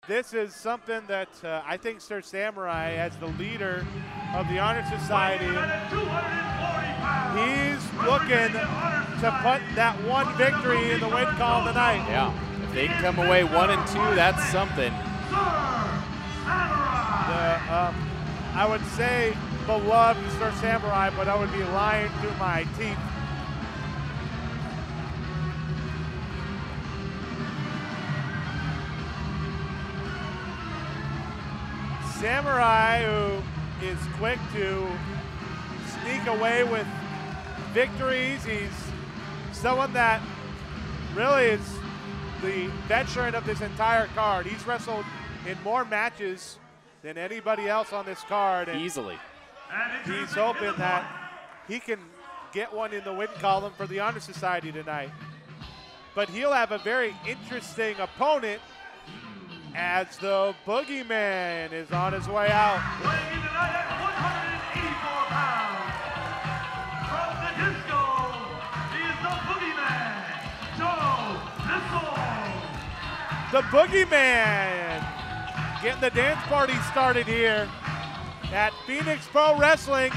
this is something that I think Sir Samurai, as the leader of the Honor Society, he's looking to put that one victory in the win column tonight. Yeah, if they can come away 1 and 2, that's something. I would say beloved Sir Samurai, but I would be lying through my teeth. Samurai, who is quick to sneak away with victories. He's someone that really is the veteran of this entire card. He's wrestled in more matches than anybody else on this card. And easily. He's hoping that he can get one in the win column for the Honor Society tonight. But he'll have a very interesting opponent as the Boogeyman is on his way out. Weighing in tonight at 184 pounds, from the disco, he is the Boogeyman, Joe DeSoul. The Boogeyman getting the dance party started here at Phoenix Pro Wrestling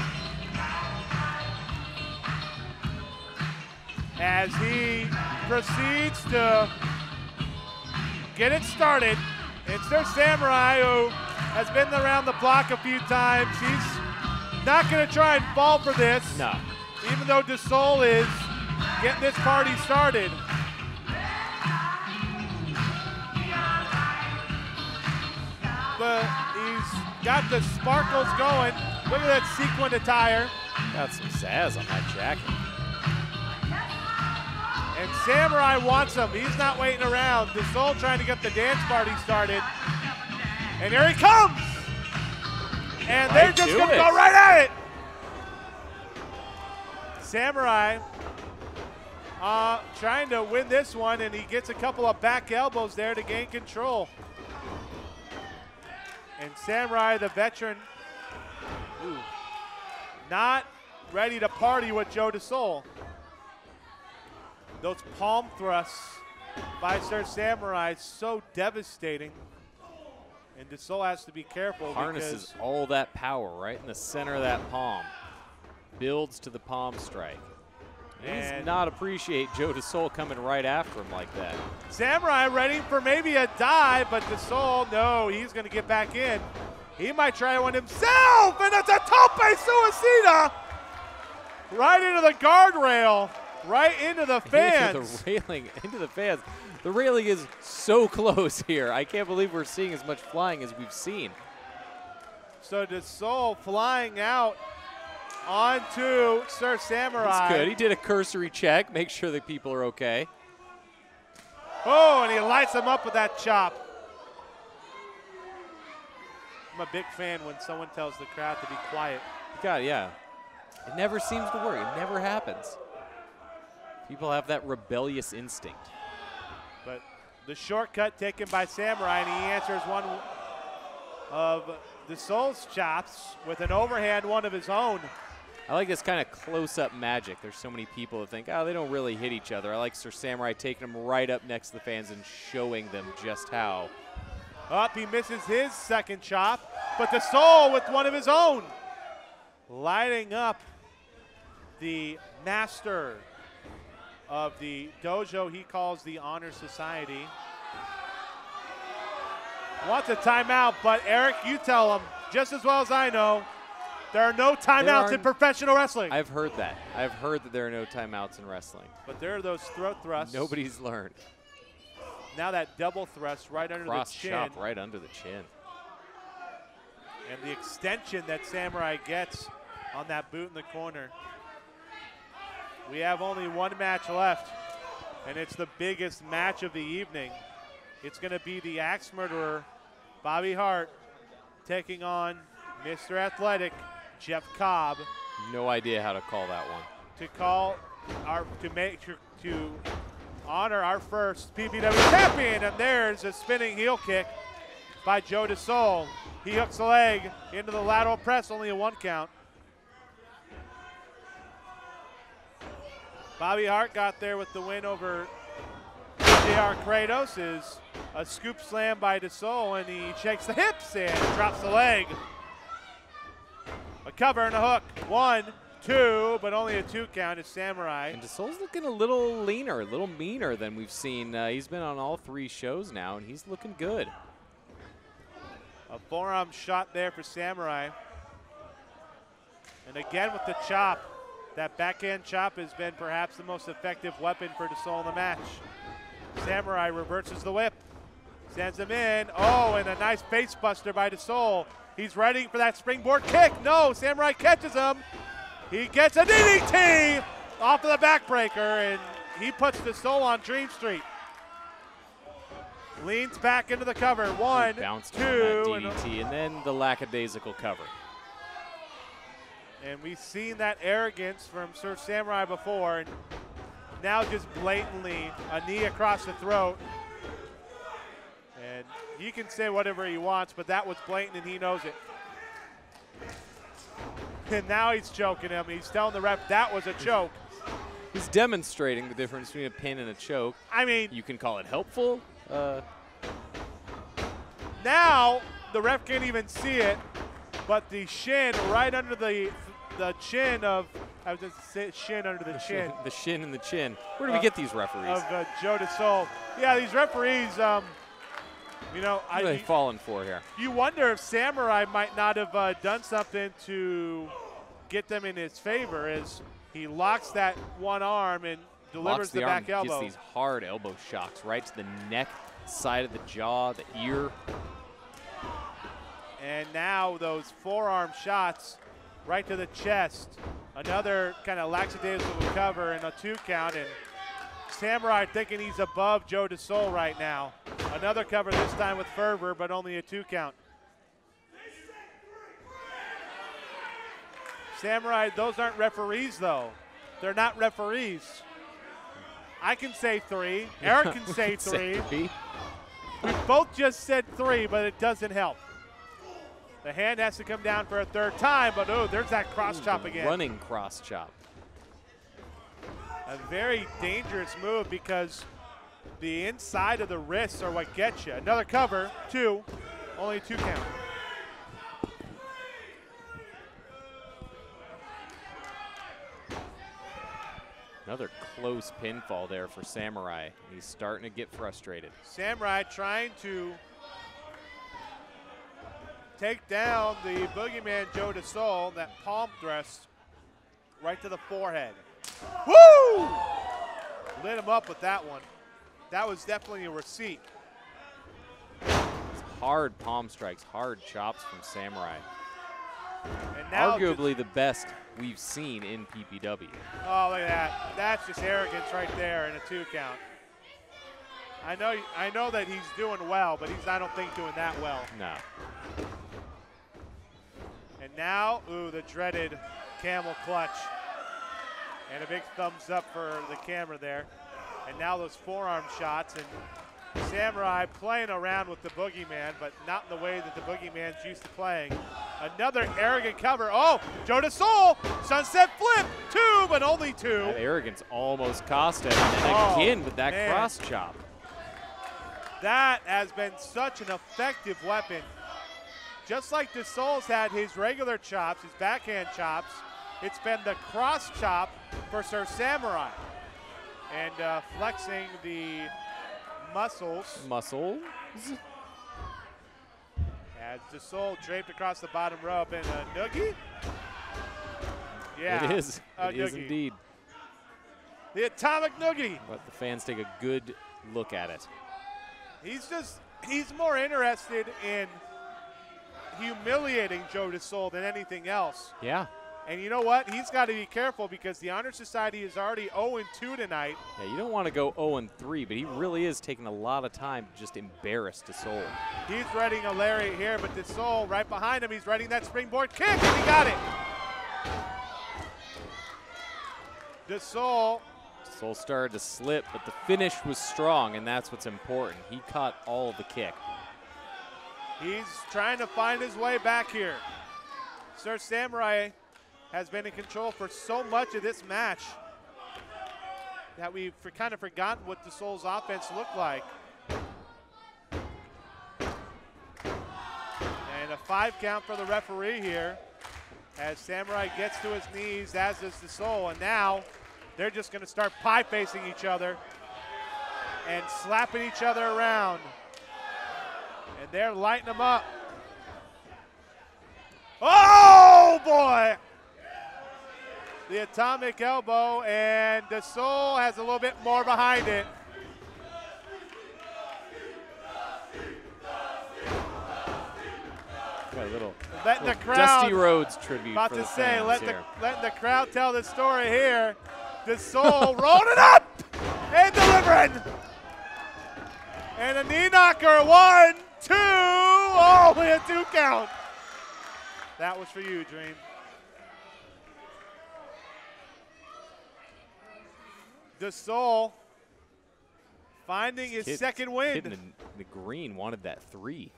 as he proceeds to get it started. It's Sir Samurai, who has been around the block a few times. He's not going to try and fall for this. No. Even though DeSoul is getting this party started. But he's got the sparkles going. Look at that sequin attire. Got some zazz on that jacket. And Samurai wants him. He's not waiting around. DeSoul trying to get the dance party started. And here he comes. And they're just going to go right at it. Samurai trying to win this one, and he gets a couple of back elbows there to gain control. And Samurai, the veteran, not ready to party with Joe DeSoul. Those palm thrusts by Sir Samurai, so devastating. And DeSoul has to be careful. Harnesses all that power right in the center of that palm. Builds to the palm strike. He does not appreciate Joe DeSoul coming right after him like that. Samurai ready for maybe a dive, but DeSoul, no, he's going to get back in. He might try one himself, and it's a tope suicida right into the guardrail. Right into the fans. Into the railing, into the fans. The railing is so close here. I can't believe we're seeing as much flying as we've seen. So DeSoul flying out onto Sir Samurai. That's good. He did a cursory check, make sure that people are okay. Oh, and he lights him up with that chop. I'm a big fan when someone tells the crowd to be quiet. God, yeah. It never seems to work. It never happens. People have that rebellious instinct. But the shortcut taken by Samurai, and he answers one of DeSoul's chops with an overhand one of his own. I like this kind of close-up magic. There's so many people that think, oh, they don't really hit each other. I like Sir Samurai taking them right up next to the fans and showing them just how. Up, he misses his second chop, but DeSoul with one of his own. Lighting up the master of the dojo he calls the Honor Society. Wants a timeout, but Eric, you tell him just as well as I know, there are no timeouts in professional wrestling. I've heard that. I've heard that there are no timeouts in wrestling. But there are those throat thrusts. Nobody's learned. Now that double thrust right under the chin. Cross chop right under the chin. And the extension that Samurai gets on that boot in the corner. We have only one match left, and it's the biggest match of the evening. It's going to be the Axe Murderer, Bobby Hart, taking on Mr. Athletic, Jeff Cobb. No idea how to call that one. To honor our first PPW champion, and there's a spinning heel kick by Joe DeSoul. He hooks the leg into the lateral press, only a 1 count. Bobby Hart got there with the win over JR Kratos is a scoop slam by DeSoul, and he shakes the hips and drops the leg. A cover and a hook. 1, 2, but only a 2 count is Samurai. And DeSoul's looking a little leaner, a little meaner than we've seen. He's been on all 3 shows now, and he's looking good. A forearm shot there for Samurai. And again with the chop. That backhand chop has been perhaps the most effective weapon for DeSoul in the match. Samurai reverses the whip. Sends him in. Oh, and a nice face buster by DeSoul. He's ready for that springboard kick. No, Samurai catches him. He gets a DDT off of the backbreaker, and he puts DeSoul on Dream Street. Leans back into the cover. 1, 2, bounced on that DDT, and then the lackadaisical cover. And we've seen that arrogance from Sir Samurai before, and now just blatantly a knee across the throat. And he can say whatever he wants, but that was blatant and he knows it. And now he's choking him. He's telling the ref that was a choke. He's demonstrating the difference between a pin and a choke. I mean, you can call it helpful. Now the ref can't even see it, but the shin right under the chin of, I was just say shin under the chin. The shin and the chin. Where do we get these referees? Of Joe DeSoul. Yeah, these referees, you know, what are they falling for here? You wonder if Samurai might not have done something to get them in his favor, as he locks that one arm and delivers the back elbow. Gets these hard elbow shocks right to the neck, side of the jaw, the ear. And now those forearm shots right to the chest. Another kind of lackadaisical cover and a 2 count. And Samurai thinking he's above Joe DeSoul right now. Another cover this time with fervor, but only a 2 count. Samurai, those aren't referees though. They're not referees. I can say 3. Eric can say 3. We both just said 3, but it doesn't help. The hand has to come down for a 3rd time, but oh, there's that cross chop again. Running cross chop. A very dangerous move because the inside of the wrists are what gets you. Another cover, 2, only 2 count. Another close pinfall there for Samurai. He's starting to get frustrated. Samurai trying to take down the boogeyman Joe DeSoul, that palm thrust right to the forehead. Woo! Lit him up with that one. That was definitely a receipt. Hard palm strikes, hard chops from Samurai. And now arguably the best we've seen in PPW. Oh, look at that. That's just arrogance right there in a 2 count. I know that he's doing well, but he's, I don't think, doing that well. No. And now, ooh, the dreaded camel clutch. And a big thumbs up for the camera there. And now those forearm shots, and Samurai playing around with the boogeyman, but not in the way that the boogeyman's used to playing. Another arrogant cover. Oh, Joe DeSoul, sunset flip, 2, but only 2. That arrogance almost cost him, and again with that cross chop. That has been such an effective weapon. Just like DeSoul's had his regular chops, his backhand chops, it's been the cross chop for Sir Samurai. And flexing the muscles. As DeSoul draped across the bottom rope, and a noogie? Yeah. It is. It is indeed. The atomic noogie. But the fans take a good look at it. He's more interested in humiliating Joe DeSoul than anything else. Yeah. And you know what? He's got to be careful because the Honor Society is already 0-2 tonight. Yeah, you don't want to go 0-3, but he really is taking a lot of time to just embarrass DeSoul. He's readying a lariat here, but DeSoul right behind him, he's readying that springboard kick, and he got it. DeSoul started to slip, but the finish was strong, and that's what's important. He caught all of the kick. He's trying to find his way back here. Sir Samurai has been in control for so much of this match. that we've kind of forgotten what DeSoul's offense looked like. And a 5 count for the referee here as Samurai gets to his knees, as does DeSoul. And now they're just going to start pie-facing each other and slapping each other around. And they're lighting them up. Oh, boy! The atomic elbow, and DeSoul has a little bit more behind it. Got a little, Letting the crowd, Dusty Rhodes tribute. about for to the say, fans letting here. the crowd tell the story here. DeSoul rolling up and delivering. And a knee knocker, 1, 2, oh, we had 2 count. That was for you, Dream. DeSoul finding his second win. Kid in the green wanted that 3.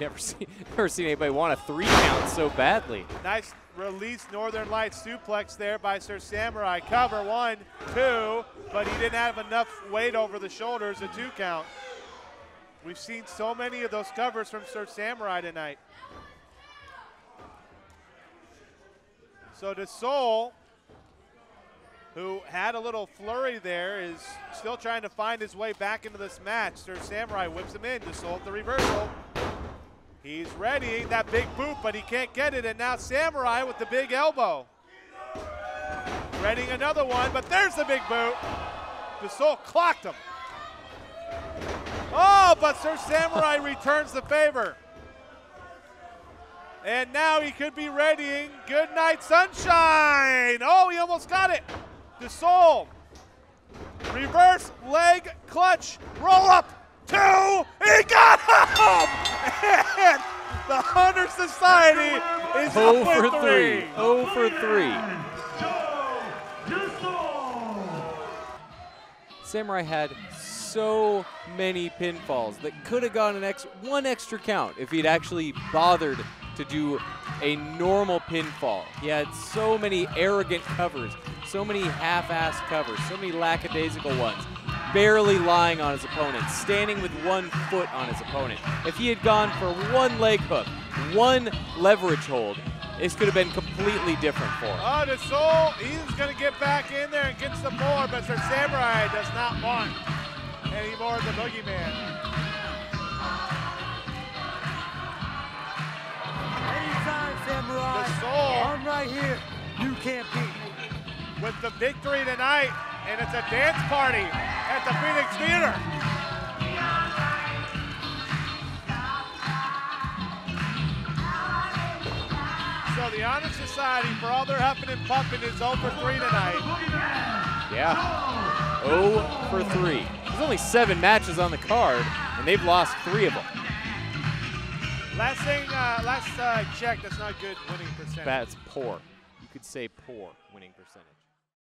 Never seen anybody want a 3 count so badly. Nice release Northern Lights suplex there by Sir Samurai. Cover 1, 2, but he didn't have enough weight over the shoulders, a 2 count. We've seen so many of those covers from Sir Samurai tonight. So DeSoul, who had a little flurry there, is still trying to find his way back into this match. Sir Samurai whips him in. DeSoul at the reversal. He's readying that big boot, but he can't get it, and now Samurai with the big elbow. Readying another one, but there's the big boot. DeSoul clocked him. Oh, but Sir Samurai returns the favor. And now he could be readying Good Night Sunshine. Oh, he almost got it. DeSoul, reverse leg clutch, roll up, 2, he got him! And the Hunter Society is 0 0 for 3. 0 for 3. Samurai had so many pinfalls that could have gone one extra count if he'd actually bothered to do a normal pinfall. He had so many arrogant covers, so many half-assed covers, so many lackadaisical ones, barely lying on his opponent, standing with 1 foot on his opponent. If he had gone for 1 leg hook, 1 leverage hold, this could have been completely different for him. Oh, DeSoul, he's going to get back in there and get some more, but Sir Samurai does not want any more of the boogeyman. Anytime, Samurai. DeSoul, I'm right here. You can't beat me. with the victory tonight, and it's a dance party at the Phoenix Theater. So the Honor Society, for all their huffing and puffing, is 0 for 3 tonight. Yeah, 0 for 3. There's only 7 matches on the card, and they've lost 3 of them. Last check, that's not good winning percentage. That's poor. You could say poor winning percentage.